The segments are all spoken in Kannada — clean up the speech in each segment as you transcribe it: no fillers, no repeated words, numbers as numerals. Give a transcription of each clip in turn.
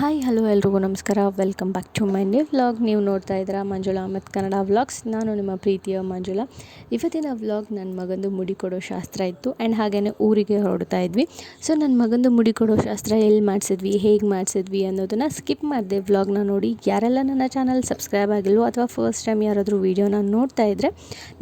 ಹಾಯ್ ಹಲೋ ಎಲ್ರಿಗೂ ನಮಸ್ಕಾರ. Welcome back to my new vlog. ನೀವು ನೋಡ್ತಾ ಇದ್ದೀರಾ ಮಂಜುಳಾ ಮತ್ತು ಕನ್ನಡ ವ್ಲಾಗ್ಸ್. ನಾನು ನಿಮ್ಮ ಪ್ರೀತಿಯ ಮಂಜುಳಾ. ಇವತ್ತಿನ ವ್ಲಾಗ್ ನನ್ನ ಮಗಂದು ಮುಡಿ ಕೊಡೋ ಶಾಸ್ತ್ರ ಇತ್ತು ಆ್ಯಂಡ್ ಹಾಗೆಯೇ ಊರಿಗೆ ಹೊರಡ್ತಾ ಇದ್ವಿ. ಸೊ ನನ್ನ ಮಗಂದು ಮುಡಿ ಕೊಡೋ ಶಾಸ್ತ್ರ ಎಲ್ಲಿ ಮಾಡಿಸಿದ್ವಿ, ಹೇಗೆ ಮಾಡಿಸಿದ್ವಿ ಅನ್ನೋದನ್ನು ಸ್ಕಿಪ್ ಮಾಡಿದೆ ವ್ಲಾಗ್ನ ನೋಡಿ. ಯಾರೆಲ್ಲ ನನ್ನ ಚಾನಲ್ ಸಬ್ಸ್ಕ್ರೈಬ್ ಆಗಿಲ್ವೋ ಅಥವಾ ಫಸ್ಟ್ ಟೈಮ್ ಯಾರಾದರೂ ವೀಡಿಯೋನ ನೋಡ್ತಾ ಇದ್ದರೆ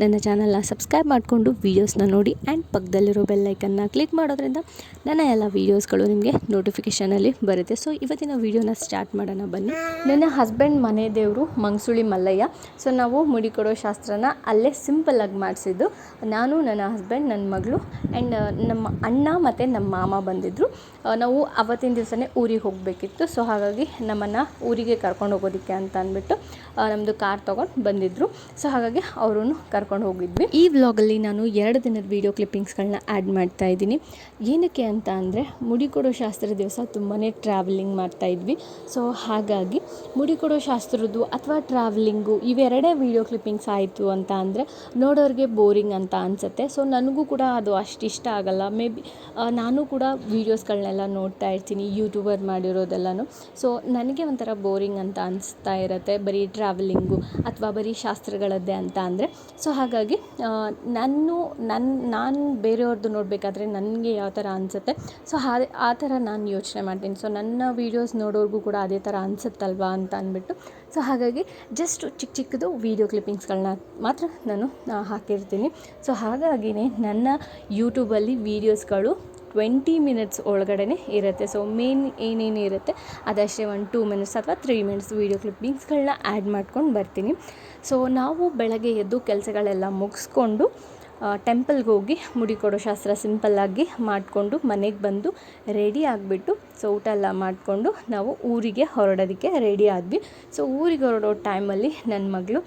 ನನ್ನ ಚಾನಲ್ನ ಸಬ್ಸ್ಕ್ರೈಬ್ ಮಾಡಿಕೊಂಡು ವೀಡಿಯೋಸ್ನ ನೋಡಿ ಆ್ಯಂಡ್ ಪಕ್ಕದಲ್ಲಿರೋ ಬೆಲ್ಲೈಕನ್ನ ಕ್ಲಿಕ್ ಮಾಡೋದ್ರಿಂದ ನನ್ನ ಎಲ್ಲ ವೀಡಿಯೋಸ್ಗಳು ನಿಮಗೆ ನೋಟಿಫಿಕೇಷನಲ್ಲಿ ಬರುತ್ತೆ. ಸೊ ಇವತ್ತಿನ ವೀಡಿಯೋನ ಸ್ಟಾರ್ಟ್ ಮಾಡೋಣ ಬನ್ನಿ. ನನ್ನ ಹಸ್ಬೆಂಡ್ ಮನೆ ದೇವರು ಮಂಗಸುಳಿ ಮಲ್ಲಯ್ಯ. ಸೊ ನಾವು ಮುಡಿ ಕೊಡೋ ಶಾಸ್ತ್ರನ ಅಲ್ಲೇ ಸಿಂಪಲ್ಲಾಗಿ ಮಾಡಿಸಿದ್ದು. ನಾನು, ನನ್ನ ಹಸ್ಬೆಂಡ್, ನನ್ನ ಮಗಳು ಆ್ಯಂಡ್ ನಮ್ಮ ಅಣ್ಣ ಮತ್ತು ನಮ್ಮ ಮಾಮ ಬಂದಿದ್ದರು. ನಾವು ಅವತ್ತಿನ ದಿವಸನೇ ಊರಿಗೆ ಹೋಗಬೇಕಿತ್ತು. ಸೊ ಹಾಗಾಗಿ ನಮ್ಮನ್ನು ಊರಿಗೆ ಕರ್ಕೊಂಡು ಹೋಗೋದಕ್ಕೆ ಅಂತ ಅಂದ್ಬಿಟ್ಟು ನಮ್ಮದು ಕಾರ್ ತೊಗೊಂಡು ಬಂದಿದ್ದರು. ಸೊ ಹಾಗಾಗಿ ಅವರನ್ನು ಕರ್ಕೊಂಡು ಹೋಗಿದ್ವಿ. ಈ ವ್ಲಾಗಲ್ಲಿ ನಾನು 2 ದಿನದ ವೀಡಿಯೋ ಕ್ಲಿಪ್ಪಿಂಗ್ಸ್ಗಳನ್ನ ಆ್ಯಡ್ ಮಾಡ್ತಾ ಇದ್ದೀನಿ. ಏನಕ್ಕೆ ಅಂತ ಅಂದರೆ ಮುಡಿ ಕೊಡೋ ಶಾಸ್ತ್ರದ ದಿವಸ ತುಂಬಾ ಟ್ರಾವೆಲಿಂಗ್ ಮಾಡ್ತಾಯಿದ್ವಿ. ಸೊ ಹಾಗಾಗಿ ಮುಡಿ ಕೊಡೋ ಶಾಸ್ತ್ರದ್ದು ಅಥವಾ ಟ್ರಾವೆಲಿಂಗು ಇವೆರಡೇ ವೀಡಿಯೋ ಕ್ಲಿಪ್ಪಿಂಗ್ಸ್ ಆಯಿತು ಅಂತ ಅಂದರೆ ನೋಡೋರಿಗೆ ಬೋರಿಂಗ್ ಅಂತ ಅನಿಸುತ್ತೆ. ಸೊ ನನಗೂ ಕೂಡ ಅದು ಅಷ್ಟು ಇಷ್ಟ ಆಗೋಲ್ಲ. ಮೇ ಬಿ ನಾನು ಕೂಡ ವೀಡಿಯೋಸ್ಗಳನ್ನೆಲ್ಲ ನೋಡ್ತಾ ಇರ್ತೀನಿ, ಯೂಟ್ಯೂಬರ್ ಮಾಡಿರೋದೆಲ್ಲನೂ. ಸೊ ನನಗೆ ಒಂಥರ ಬೋರಿಂಗ್ ಅಂತ ಅನಿಸ್ತಾ ಇರುತ್ತೆ ಬರೀ ಟ್ರಾವೆಲಿಂಗು ಅಥವಾ ಬರೀ ಶಾಸ್ತ್ರಗಳದ್ದೇ ಅಂತ ಅಂದರೆ. ಸೊ ಹಾಗಾಗಿ ನಾನು ಬೇರೆಯವ್ರದ್ದು ನೋಡಬೇಕಾದ್ರೆ ನನಗೆ ಯಾವ ಥರ ಅನಿಸುತ್ತೆ, ಸೊ ಆ ಥರ ನಾನು ಯೋಚನೆ ಮಾಡ್ತೀನಿ. ಸೊ ನನ್ನ ವೀಡಿಯೋಸ್ ನೋಡೋರ್ಗೂ ಕೂಡ ಅದೇ ಥರ ಅನಿಸುತ್ತಲ್ವಾ ಅಂತ ಅಂದ್ಬಿಟ್ಟು ಸೊ ಹಾಗಾಗಿ ಜಸ್ಟ್ ಚಿಕ್ಕದು ವೀಡಿಯೋ ಕ್ಲಿಪ್ಪಿಂಗ್ಸ್ಗಳನ್ನ ಮಾತ್ರ ನಾನು ಹಾಕಿರ್ತೀನಿ. ಸೊ ಹಾಗಾಗಿಯೇ ನನ್ನ ಯೂಟ್ಯೂಬಲ್ಲಿ ವೀಡಿಯೋಸ್ಗಳು 20 ಮಿನಿಟ್ಸ್ ಒಳಗಡೆ ಇರುತ್ತೆ. ಸೊ ಮೇನ್ ಏನೇನು ಇರುತ್ತೆ ಅದಷ್ಟೇ 1-2 ಮಿನಿಟ್ಸ್ ಅಥವಾ 3 ಮಿನಿಟ್ಸ್ ವೀಡಿಯೋ ಕ್ಲಿಪ್ಪಿಂಗ್ಸ್ಗಳನ್ನ ಆ್ಯಡ್ ಮಾಡ್ಕೊಂಡು ಬರ್ತೀನಿ. ಸೊ ನಾವು ಬೆಳಗ್ಗೆ ಎದ್ದು ಕೆಲಸಗಳೆಲ್ಲ ಮುಗಿಸ್ಕೊಂಡು ಟೆಂಪಲ್ಗೆ ಹೋಗಿ ಮುಡಿ ಕೊಡೋ ಶಾಸ್ತ್ರ ಸಿಂಪಲ್ಲಾಗಿ ಮಾಡಿಕೊಂಡು ಮನೆಗೆ ಬಂದು ರೆಡಿ ಆಗಿಬಿಟ್ಟು ಸೊ ಊಟ ಎಲ್ಲ ಮಾಡಿಕೊಂಡು ನಾವು ಊರಿಗೆ ಹೊರಡೋದಕ್ಕೆ ರೆಡಿ ಆದ್ವಿ. ಸೊ ಊರಿಗೆ ಹೊರಡೋ ಟೈಮಲ್ಲಿ ನನ್ನ ಮಗಳು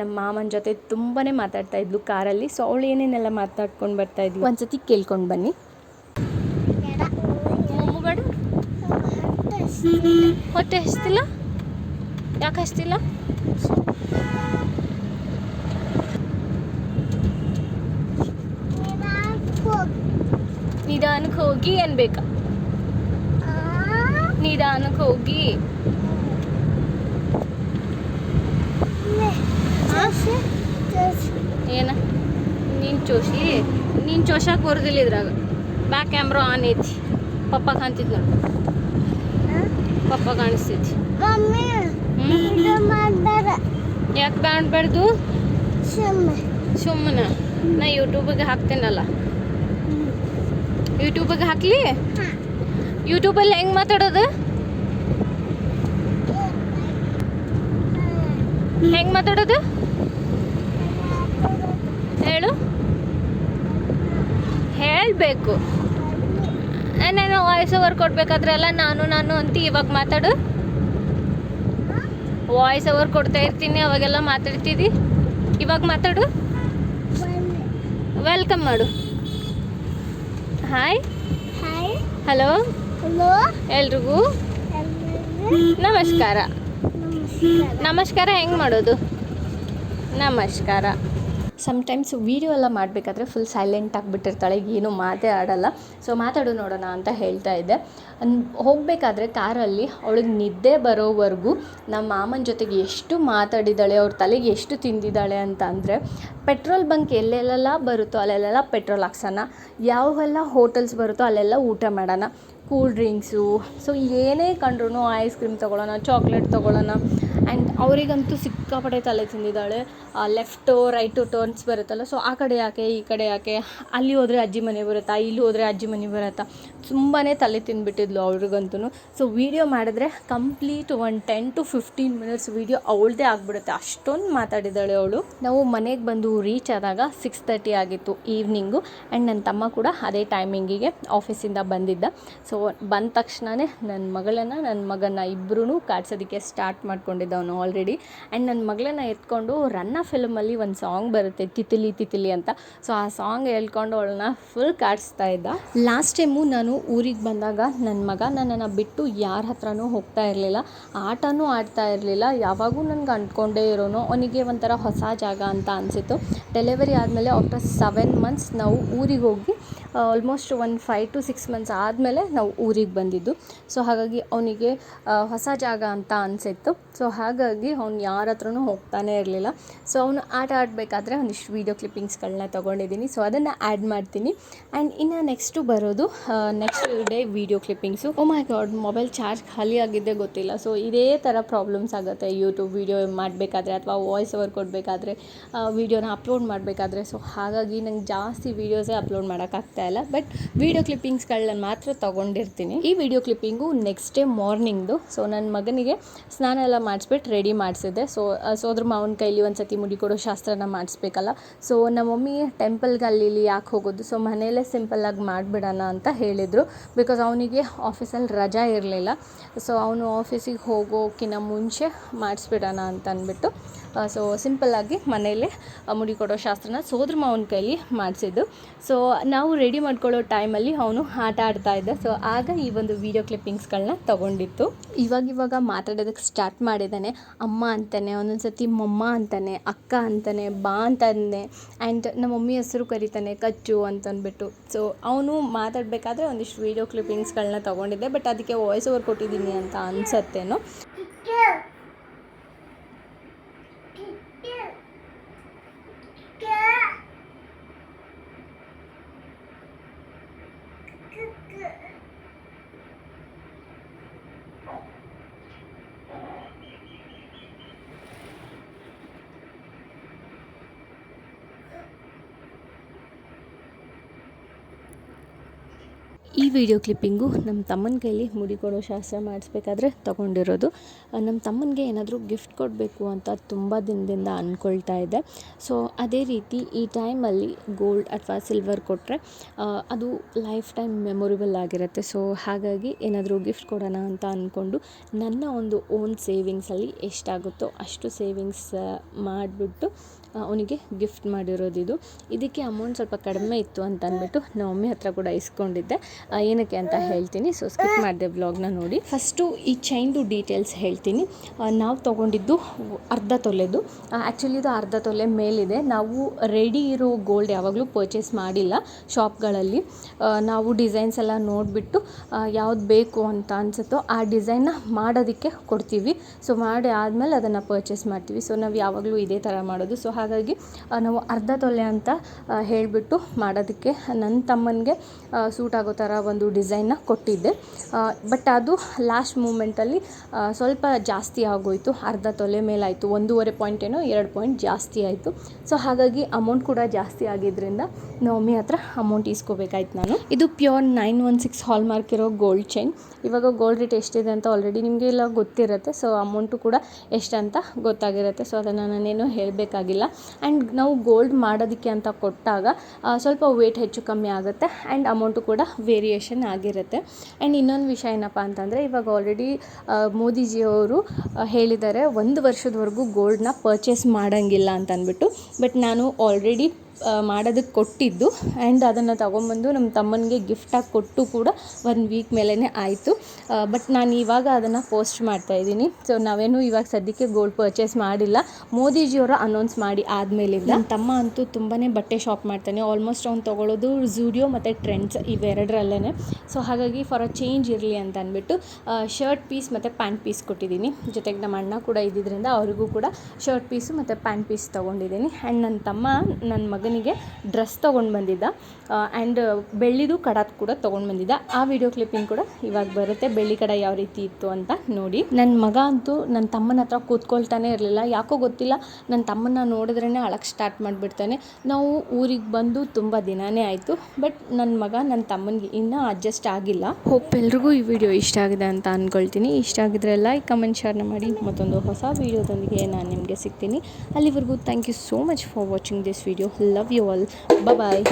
ನಮ್ಮ ಮಾಮನ ಜೊತೆ ತುಂಬಾ ಮಾತಾಡ್ತಾಯಿದ್ಲು ಕಾರಲ್ಲಿ. ಸೊ ಅವಳು ಏನೇನೆಲ್ಲ ಮಾತಾಡ್ಕೊಂಡು ಬರ್ತಾಯಿದ್ವಿ ಒಂದ್ಸತಿ ಕೇಳ್ಕೊಂಡು ಬನ್ನಿ. ಹೊಟ್ಟೆ ಹಸ್ತಿಲ್ಲ? ಯಾಕೆ ಹಸ್ತಿಲ್ಲ? ನಿಧಾನಕ್ಕೆ ಹೋಗಿ ಅನ್ಬೇಕಾ? ನಿಧಾನಕ್ಕೆ ಹೋಗಿ ಏನ ನೀನು ಚೋಷಾಕ್ ಬರೋದಿಲ್ಲ ಇದ್ರಾಗ. ಬ್ಯಾಕ್ ಕ್ಯಾಮ್ರಾ ಆನ್ ಐತಿ. ಪಪ್ಪ ಕಾಣ್ತಿದ್ ನೋಡು, ಪಪ್ಪ ಕಾಣಿಸ್ತೈತಿ. ಯಾಕೆ ಕಾಣ್ಬಾರ್ದು? ಸುಮ್ಮನೆ ನಾ ಯೂಟ್ಯೂಬಿಗೆ ಹಾಕ್ತೇನಲ್ಲ. ಯೂಟ್ಯೂಬಿಗೆ ಹಾಕ್ಲಿ? ಯೂಟ್ಯೂಬಲ್ಲಿ ಹೆಂಗೆ ಮಾತಾಡೋದು? ಹೆಂಗೆ ಮಾತಾಡೋದು ಹೇಳು. ಹೇಳಬೇಕು. ನಾನು ವಾಯ್ಸ್ ಓವರ್ ಕೊಡ್ಬೇಕಾದ್ರೆಲ್ಲ ನಾನು ಅಂತ ಇವಾಗ ಮಾತಾಡು. ವಾಯ್ಸ್ ಓವರ್ ಕೊಡ್ತಾ ಇರ್ತೀನಿ, ಅವಾಗೆಲ್ಲ ಮಾತಾಡ್ತಿದ್ದಿ. ಇವಾಗ ಮಾತಾಡು. ವೆಲ್ಕಮ್ ಮಾಡು. ಹಾಯ್ ಹಲೋ ಎಲ್ರಿಗೂ ನಮಸ್ಕಾರ. ನಮಸ್ಕಾರ ಹೆಂಗೆ ಮಾಡೋದು? ನಮಸ್ಕಾರ. ಸಮ್ಟೈಮ್ಸ್ ವೀಡಿಯೋ ಎಲ್ಲ ಮಾಡಬೇಕಾದ್ರೆ ಫುಲ್ ಸೈಲೆಂಟ್ ಆಗಿಬಿಟ್ಟಿರ್ತಾಳೆ, ಏನೂ ಮಾತೇ ಆಡಲ್ಲ. ಸೊ ಮಾತಾಡು ನೋಡೋಣ ಅಂತ ಹೇಳ್ತಾ ಇದ್ದೆ. ಹೋಗಬೇಕಾದ್ರೆ ಕಾರಲ್ಲಿ ಅವಳಿಗೆ ನಿದ್ದೆ ಬರೋವರೆಗೂ ನಮ್ಮ ಮಾಮನ ಜೊತೆಗೆ ಎಷ್ಟು ಮಾತಾಡಿದ್ದಾಳೆ, ಅವ್ರ ತಲೆಗೆ ಎಷ್ಟು ತಿಂದಿದ್ದಾಳೆ ಅಂತ ಅಂದರೆ ಪೆಟ್ರೋಲ್ ಬಂಕ್ ಎಲ್ಲೆಲ್ಲ ಬರುತ್ತೋ ಅಲ್ಲೆಲ್ಲ ಪೆಟ್ರೋಲ್ ಹಾಕ್ಸೋಣ, ಯಾವೆಲ್ಲ ಹೋಟೆಲ್ಸ್ ಬರುತ್ತೋ ಅಲ್ಲೆಲ್ಲ ಊಟ ಮಾಡೋಣ, ಕೂಲ್ ಡ್ರಿಂಕ್ಸು, ಸೊ ಏನೇ ಕಂಡ್ರೂ ಐಸ್ ಕ್ರೀಮ್ ತೊಗೊಳ್ಳೋಣ, ಚಾಕ್ಲೇಟ್ ತೊಗೊಳ್ಳೋಣ. ಆ್ಯಂಡ್ ಅವರಿಗಂತೂ ಸಿಕ್ಕಾಪಟ್ಟೆ ತಲೆ ತಿಂದಿದ್ದಾಳೆ. ಲೆಫ್ಟು ರೈಟು ಟರ್ನ್ಸ್ ಬರುತ್ತಲ್ಲ, ಸೊ ಆ ಕಡೆ ಯಾಕೆ ಈ ಕಡೆ ಯಾಕೆ, ಅಲ್ಲಿ ಹೋದರೆ ಅಜ್ಜಿ ಮನೆ ಬರುತ್ತಾ, ಇಲ್ಲಿ ಹೋದರೆ ಅಜ್ಜಿ ಮನೆ ಬರುತ್ತಾ, ತುಂಬಾ ತಲೆ ತಿಂದುಬಿಟ್ಟಿದ್ಲು ಅವ್ರಿಗಂತೂ. ಸೊ ವೀಡಿಯೋ ಮಾಡಿದ್ರೆ ಕಂಪ್ಲೀಟ್ 10 to 15 ಮಿನಿಟ್ಸ್ ವೀಡಿಯೋ ಅವಳದೇ ಆಗಿಬಿಡುತ್ತೆ, ಅಷ್ಟೊಂದು ಮಾತಾಡಿದ್ದಾಳೆ ಅವಳು. ನಾವು ಮನೆಗೆ ಬಂದು ರೀಚ್ ಆದಾಗ 6:30 ಆಗಿತ್ತು ಈವ್ನಿಂಗು. ಆ್ಯಂಡ್ ನನ್ನ ತಮ್ಮ ಕೂಡ ಅದೇ ಟೈಮಿಂಗಿಗೆ ಆಫೀಸಿಂದ ಬಂದಿದ್ದ. ಸೊ ಬಂದ ತಕ್ಷಣವೇ ನನ್ನ ಮಗನ ಇಬ್ಬರೂ ಕಾಡ್ಸೋದಕ್ಕೆ ಸ್ಟಾರ್ಟ್ ಮಾಡ್ಕೊಂಡಿದ್ದವನು ಆಲ್ರೆಡಿ. ಆ್ಯಂಡ್ ನನ್ನ ಮಗಳನ್ನ ಎತ್ಕೊಂಡು ರನ್ನ ಫಿಲ್ಮಲ್ಲಿ ಒಂದು ಸಾಂಗ್ ಬರುತ್ತೆ, ತಿತಿಲಿ ತಿತಿಲಿ ಅಂತ. ಸೊ ಆ ಸಾಂಗ್ ಹೇಳ್ಕೊಂಡು ಅವಳನ್ನ ಫುಲ್ ಕಾಡಿಸ್ತಾ ಇದ್ದ. ಲಾಸ್ಟ್ ಟೈಮು ನಾನು ಊರಿಗೆ ಬಂದಾಗ ನನ್ನ ಮಗ ನನ್ನನ್ನು ಬಿಟ್ಟು ಯಾರ ಹತ್ರನೂ ಹೋಗ್ತಾ ಇರಲಿಲ್ಲ, ಆಟನೂ ಆಡ್ತಾ ಇರಲಿಲ್ಲ, ಯಾವಾಗೂ ನನಗೆ ಅಂಟ್ಕೊಂಡೇ ಇರೋನು. ಅವನಿಗೆ ಒಂಥರ ಹೊಸ ಜಾಗ ಅಂತ ಅನಿಸಿತ್ತು. ಡೆಲಿವರಿ ಆದಮೇಲೆ ಆಫ್ಟರ್ 7 ಮಂತ್ಸ್ ನಾವು ಊರಿಗೆ ಹೋಗಿ ಆಲ್ಮೋಸ್ಟ್ ಒಂದು 5 to 6 ಮಂತ್ಸ್ ಆದಮೇಲೆ ನಾವು ಊರಿಗೆ ಬಂದಿದ್ದು. ಸೊ ಹಾಗಾಗಿ ಅವನಿಗೆ ಹೊಸ ಜಾಗ ಅಂತ ಅನಿಸಿತ್ತು. ಸೊ ಹಾಗಾಗಿ ಅವ್ನು ಯಾರ ಹತ್ರನೂ ಹೋಗ್ತಾನೆ ಇರಲಿಲ್ಲ. ಸೊ ಅವನು ಆಟ ಆಡಬೇಕಾದ್ರೆ ಒಂದಿಷ್ಟು ವೀಡಿಯೋ ಕ್ಲಿಪ್ಪಿಂಗ್ಸ್ಗಳನ್ನ ತೊಗೊಂಡಿದ್ದೀನಿ. ಸೊ ಅದನ್ನು ಆ್ಯಡ್ ಮಾಡ್ತೀನಿ. ಆ್ಯಂಡ್ ಇನ್ನು ನೆಕ್ಸ್ಟು ಬರೋದು ನೆಕ್ಸ್ಟ್ ಡೇ ವೀಡಿಯೋ ಕ್ಲಿಪ್ಪಿಂಗ್ಸು. ಓ ಮೈ ಗಾಡ್, ಮೊಬೈಲ್ ಚಾರ್ಜ್ ಖಾಲಿ ಆಗಿದ್ದೇ ಗೊತ್ತಿಲ್ಲ. ಸೊ ಇದೇ ಥರ ಪ್ರಾಬ್ಲಮ್ಸ್ ಆಗುತ್ತೆ ಯೂಟ್ಯೂಬ್ ವೀಡಿಯೋ ಮಾಡಬೇಕಾದ್ರೆ ಅಥವಾ ವಾಯ್ಸ್ ಓವರ್ ಕೊಡಬೇಕಾದ್ರೆ, ವೀಡಿಯೋನ ಅಪ್ಲೋಡ್ ಮಾಡಬೇಕಾದ್ರೆ. ಸೊ ಹಾಗಾಗಿ ನಂಗೆ ಜಾಸ್ತಿ ವೀಡಿಯೋಸೇ ಅಪ್ಲೋಡ್ ಮಾಡೋಕ್ಕಾಗ್ತಾಯಿಲ್ಲ. ಬಟ್ ವೀಡಿಯೋ ಕ್ಲಿಪ್ಪಿಂಗ್ಸ್ಗಳನ್ನ ಮಾತ್ರ ತೊಗೊಂಡಿರ್ತೀನಿ. ಈ ವಿಡಿಯೋ ಕ್ಲಿಪ್ಪಿಂಗು ನೆಕ್ಸ್ಟ್ ಡೇ ಮಾರ್ನಿಂಗ್ದು. ಸೊ ನನ್ನ ಮಗನಿಗೆ ಸ್ನಾನ ಎಲ್ಲ ಮಾಡಿಸ್ಬಿಟ್ಟು ರೆಡಿ ಮಾಡಿಸಿದ್ದೆ. ಸೊ ಸೋದ್ರ ಮಾವನ ಕೈಲಿ ಒಂದು ಸತಿ ಮುಡಿ ಕೊಡೋ ಶಾಸ್ತ್ರನ ಮಾಡಿಸ್ಬೇಕಲ್ಲ. ಸೊ ನಮ್ಮ ಮಮ್ಮಿ ಟೆಂಪಲ್ಗೆ ಅಲ್ಲಿ ಯಾಕೆ ಹೋಗೋದು, ಸೊ ಮನೆಯಲ್ಲೇ ಸಿಂಪಲ್ಲಾಗಿ ಮಾಡಿಬಿಡೋಣ ಅಂತ ಹೇಳಿದರು. ಬಿಕಾಸ್ ಅವನಿಗೆ ಆಫೀಸಲ್ಲಿ ರಜಾ ಇರಲಿಲ್ಲ. ಸೊ ಅವನು ಆಫೀಸಿಗೆ ಹೋಗೋಕ್ಕಿಂತ ಮುಂಚೆ ಮಾಡಿಸ್ಬಿಡೋಣ ಅಂತ ಅಂದ್ಬಿಟ್ಟು ಸೊ ಸಿಂಪಲ್ಲಾಗಿ ಮನೆಯಲ್ಲೇ ಮುಡಿ ಕೊಡೋ ಶಾಸ್ತ್ರನ ಸೋದ್ರ ಮಾವನ ಕೈಲಿ ಮಾಡಿಸಿದ್ದು. ಸೊ ನಾವು ರೆಡಿ ಮಾಡ್ಕೊಳ್ಳೋ ಟೈಮಲ್ಲಿ ಅವನು ಆಟ ಆಡ್ತಾಯಿದ್ದ. ಸೊ ಆಗ ಈ ಒಂದು ವೀಡಿಯೋ ಕ್ಲಿಪ್ಪಿಂಗ್ಸ್ಗಳನ್ನ ತೊಗೊಂಡಿತ್ತು. ಇವಾಗ ಮಾತಾಡೋದಕ್ಕೆ ಸ್ಟಾರ್ಟ್ ಮಾಡಿದ್ದಾನೆ. ಅಮ್ಮ ಅಂತಾನೆ, ಒಂದೊಂದು ಸತಿ ಮಮ್ಮ ಅಂತಾನೆ, ಅಕ್ಕ ಅಂತಾನೆ, ಬಾ ಅಂತಾನೆ, ಆ್ಯಂಡ್ ನಮ್ಮ ಮಮ್ಮಿ ಹೆಸರು ಕರೀತಾನೆ ಕಚ್ಚು ಅಂತಂದ್ಬಿಟ್ಟು. ಸೊ ಅವನು ಮಾತಾಡಬೇಕಾದ್ರೆ ಒಂದಿಷ್ಟು ವೀಡಿಯೋ ಕ್ಲಿಪ್ಪಿಂಗ್ಸ್ಗಳನ್ನ ತೊಗೊಂಡಿದ್ದೆ. ಬಟ್ ಅದಕ್ಕೆ ವಾಯ್ಸ್ ಓವರ್ ಕೊಟ್ಟಿದ್ದೀನಿ ಅಂತ ಅನ್ಸತ್ತೇನೋ. ಈ ವಿಡಿಯೋ ಕ್ಲಿಪ್ಪಿಂಗು ನಮ್ಮ ತಮ್ಮನ ಕೈಲಿ ಮುಡಿ ಕೊಡೋ ಶಾಸ್ತ್ರ ಮಾಡಿಸ್ಬೇಕಾದ್ರೆ ತೊಗೊಂಡಿರೋದು. ನಮ್ಮ ತಮ್ಮನಿಗೆ ಏನಾದರೂ ಗಿಫ್ಟ್ ಕೊಡಬೇಕು ಅಂತ ತುಂಬ ದಿನದಿಂದ ಅಂದ್ಕೊಳ್ತಾ ಇದ್ದೆ. ಸೊ ಅದೇ ರೀತಿ ಈ ಟೈಮಲ್ಲಿ ಗೋಲ್ಡ್ ಅಥವಾ ಸಿಲ್ವರ್ ಕೊಟ್ಟರೆ ಅದು ಲೈಫ್ ಟೈಮ್ ಮೆಮೊರೇಬಲ್ ಆಗಿರುತ್ತೆ. ಸೊ ಹಾಗಾಗಿ ಏನಾದರೂ ಗಿಫ್ಟ್ ಕೊಡೋಣ ಅಂತ ಅಂದ್ಕೊಂಡು ನನ್ನ ಒಂದು ಓನ್ ಸೇವಿಂಗ್ಸಲ್ಲಿ ಎಷ್ಟಾಗುತ್ತೋ ಅಷ್ಟು ಸೇವಿಂಗ್ಸ್ ಮಾಡಿಬಿಟ್ಟು ಅವನಿಗೆ ಗಿಫ್ಟ್ ಮಾಡಿರೋದಿದು. ಇದಕ್ಕೆ ಅಮೌಂಟ್ ಸ್ವಲ್ಪ ಕಡಿಮೆ ಇತ್ತು ಅಂತ ಅಂದ್ಬಿಟ್ಟು ನಮ್ಮ ಮಮ್ಮಿ ಹತ್ರ ಕೂಡ ಇಸ್ಕೊಂಡಿದ್ದೆ. ಏನಕ್ಕೆ ಅಂತ ಹೇಳ್ತೀನಿ. ಸೊ ಸ್ಕಿಪ್ ಮಾಡಿದೆ ವ್ಲಾಗ್ನ ನೋಡಿ. ಫಸ್ಟು ಈ ಚೈನ್ದು ಡೀಟೇಲ್ಸ್ ಹೇಳ್ತೀನಿ. ನಾವು ತೊಗೊಂಡಿದ್ದು ಅರ್ಧ ತೊಲೆದು. ಆ್ಯಕ್ಚುಲಿ ಇದು ಅರ್ಧ ತೊಲೆ ಮೇಲಿದೆ. ನಾವು ರೆಡಿ ಇರೋ ಗೋಲ್ಡ್ ಯಾವಾಗಲೂ ಪರ್ಚೇಸ್ ಮಾಡಿಲ್ಲ ಶಾಪ್ಗಳಲ್ಲಿ. ನಾವು ಡಿಸೈನ್ಸ್ ಎಲ್ಲ ನೋಡಿಬಿಟ್ಟು ಯಾವ್ದು ಬೇಕು ಅಂತ ಅನಿಸುತ್ತೋ ಆ ಡಿಸೈನ್ನ ಮಾಡೋದಕ್ಕೆ ಕೊಡ್ತೀವಿ. ಸೊ ಮಾಡಿ ಆದಮೇಲೆ ಅದನ್ನು ಪರ್ಚೇಸ್ ಮಾಡ್ತೀವಿ. ಸೊ ನಾವು ಯಾವಾಗಲೂ ಇದೇ ಥರ ಮಾಡೋದು. ಸೊ ಹಾಗಾಗಿ ನಾವು ಅರ್ಧ ತೊಲೆ ಅಂತ ಹೇಳಿಬಿಟ್ಟು ಮಾಡೋದಕ್ಕೆ ನನ್ನ ತಮ್ಮನಿಗೆ ಸೂಟ್ ಆಗೋ ಥರ ಒಂದು ಡಿಸೈನ್ನ ಕೊಟ್ಟಿದ್ದೆ. ಬಟ್ ಅದು ಲಾಸ್ಟ್ ಮೂಮೆಂಟಲ್ಲಿ ಸ್ವಲ್ಪ ಜಾಸ್ತಿ ಆಗೋಯಿತು. ಅರ್ಧ ತೊಲೆ ಮೇಲಾಯಿತು. 1.5 ಪಾಯಿಂಟ್ ಏನೋ 2 ಪಾಯಿಂಟ್ ಜಾಸ್ತಿ ಆಯಿತು. ಸೊ ಹಾಗಾಗಿ ಅಮೌಂಟ್ ಕೂಡ ಜಾಸ್ತಿ ಆಗಿದ್ದರಿಂದ ಮಮ್ಮಿ ಹತ್ರ ಅಮೌಂಟ್ ಇಸ್ಕೋಬೇಕಾಯ್ತು ನಾನು. ಇದು ಪ್ಯೂರ್ 916 ಹಾಲ್ಮಾರ್ಕ್ ಇರೋ ಗೋಲ್ಡ್ ಚೈನ್. ಇವಾಗ ಗೋಲ್ಡ್ ರೇಟ್ ಎಷ್ಟಿದೆ ಅಂತ ಆಲ್ರೆಡಿ ನಿಮಗೆ ಎಲ್ಲ ಗೊತ್ತಿರುತ್ತೆ. ಸೊ ಅಮೌಂಟು ಕೂಡ ಎಷ್ಟಂತ ಗೊತ್ತಾಗಿರುತ್ತೆ. ಸೊ ಅದನ್ನು ನಾನೇನು ಹೇಳಬೇಕಾಗಿಲ್ಲ. ಆ್ಯಂಡ್ ನಾವು ಗೋಲ್ಡ್ ಮಾಡೋದಕ್ಕೆ ಅಂತ ಕೊಟ್ಟಾಗ ಸ್ವಲ್ಪ ವೇಟ್ ಹೆಚ್ಚು ಕಮ್ಮಿ ಆಗುತ್ತೆ ಆ್ಯಂಡ್ ಅಮೌಂಟು ಕೂಡ ವೇರಿಯೇಷನ್ ಆಗಿರುತ್ತೆ. ಆ್ಯಂಡ್ ಇನ್ನೊಂದು ವಿಷಯ ಏನಪ್ಪ ಅಂತಂದರೆ ಇವಾಗ ಆಲ್ರೆಡಿ ಮೋದಿಜಿಯವರು ಹೇಳಿದ್ದಾರೆ 1 ವರ್ಷದವರೆಗೂ ಗೋಲ್ಡನ್ನ ಪರ್ಚೇಸ್ ಮಾಡೋಂಗಿಲ್ಲ ಅಂತ ಅಂದ್ಬಿಟ್ಟು. ಬಟ್ ನಾನು ಆಲ್ರೆಡಿ ಮಾಡೋದಕ್ಕೆ ಕೊಟ್ಟಿದ್ದು ಆ್ಯಂಡ್ ಅದನ್ನು ತೊಗೊಂಬಂದು ನಮ್ಮ ತಮ್ಮನಿಗೆ ಗಿಫ್ಟಾಗಿ ಕೊಟ್ಟು ಕೂಡ 1 ವೀಕ್ ಮೇಲೇ ಆಯಿತು. ಬಟ್ ನಾನು ಇವಾಗ ಅದನ್ನು ಪೋಸ್ಟ್ ಮಾಡ್ತಾಯಿದ್ದೀನಿ. ಸೊ ನಾವೇನು ಇವಾಗ ಸದ್ಯಕ್ಕೆ ಗೋಲ್ಡ್ ಪರ್ಚೇಸ್ ಮಾಡಿಲ್ಲ. ಮೋದಿಜಿಯವರು ಅನೌನ್ಸ್ ಮಾಡಿ ಆದಮೇಲಿಂದ. ನನ್ನ ತಮ್ಮ ಅಂತೂ ತುಂಬಾ ಬಟ್ಟೆ ಶಾಪ್ ಮಾಡ್ತಾನೆ. ಆಲ್ಮೋಸ್ಟ್ ಅವ್ನು ತೊಗೊಳ್ಳೋದು ಝೂಡಿಯೋ ಮತ್ತು ಟ್ರೆಂಡ್ಸ್ ಇವೆರಡರಲ್ಲೇ. ಸೊ ಹಾಗಾಗಿ ಫಾರ್ ಅ ಚೇಂಜ್ ಇರಲಿ ಅಂತ ಅಂದ್ಬಿಟ್ಟು ಶರ್ಟ್ ಪೀಸ್ ಮತ್ತು ಪ್ಯಾಂಟ್ ಪೀಸ್ ಕೊಟ್ಟಿದ್ದೀನಿ. ಜೊತೆಗೆ ನಮ್ಮ ಅಣ್ಣ ಕೂಡ ಇದ್ದಿದ್ದರಿಂದ ಅವ್ರಿಗೂ ಕೂಡ ಶರ್ಟ್ ಪೀಸು ಮತ್ತು ಪ್ಯಾಂಟ್ ಪೀಸ್ ತೊಗೊಂಡಿದ್ದೀನಿ. ಆ್ಯಂಡ್ ನನ್ನ ತಮ್ಮ ನನ್ನ ಮಗನಿಗೆ ಡ್ರೆಸ್ ತೊಗೊಂಡು ಬಂದಿದ್ದ ಆ್ಯಂಡ್ ಬೆಳ್ಳಿದು ಕಡ ಕೂಡ ತೊಗೊಂಡು ಬಂದಿದ್ದ. ಆ ವಿಡಿಯೋ ಕ್ಲಿಪ್ಪಿಂಗ್ ಕೂಡ ಇವಾಗ ಬರುತ್ತೆ. ಬೆಳ್ಳಿ ಕಡ ಯಾವ ರೀತಿ ಇತ್ತು ಅಂತ ನೋಡಿ. ನನ್ನ ಮಗ ಅಂತೂ ನನ್ನ ತಮ್ಮನ ಹತ್ರ ಕೂತ್ಕೊಳ್ತಾನೆ ಇರಲಿಲ್ಲ. ಯಾಕೋ ಗೊತ್ತಿಲ್ಲ, ನನ್ನ ತಮ್ಮನ್ನ ನೋಡಿದ್ರೇ ಅಳಕ್ಕೆ ಸ್ಟಾರ್ಟ್ ಮಾಡಿಬಿಡ್ತಾನೆ. ನಾವು ಊರಿಗೆ ಬಂದು ತುಂಬ ದಿನವೇ ಆಯಿತು. ಬಟ್ ನನ್ನ ಮಗ ನನ್ನ ತಮ್ಮನಿಗೆ ಇನ್ನೂ ಅಡ್ಜಸ್ಟ್ ಆಗಿಲ್ಲ. ಹೋಪ್ ಎಲ್ರಿಗೂ ಈ ವಿಡಿಯೋ ಇಷ್ಟ ಆಗಿದೆ ಅಂತ ಅಂದ್ಕೊಳ್ತೀನಿ. ಇಷ್ಟ ಆಗಿದ್ರೆ ಲೈಕ್, ಕಮೆಂಟ್, ಶೇರ್ನ ಮಾಡಿ. ಮತ್ತೊಂದು ಹೊಸ ವಿಡಿಯೋದೊಂದಿಗೆ ನಾನು ನಿಮಗೆ ಸಿಗ್ತೀನಿ. ಅಲ್ಲಿವರೆಗೂ thank you so much for watching this video. Love you all. Bye.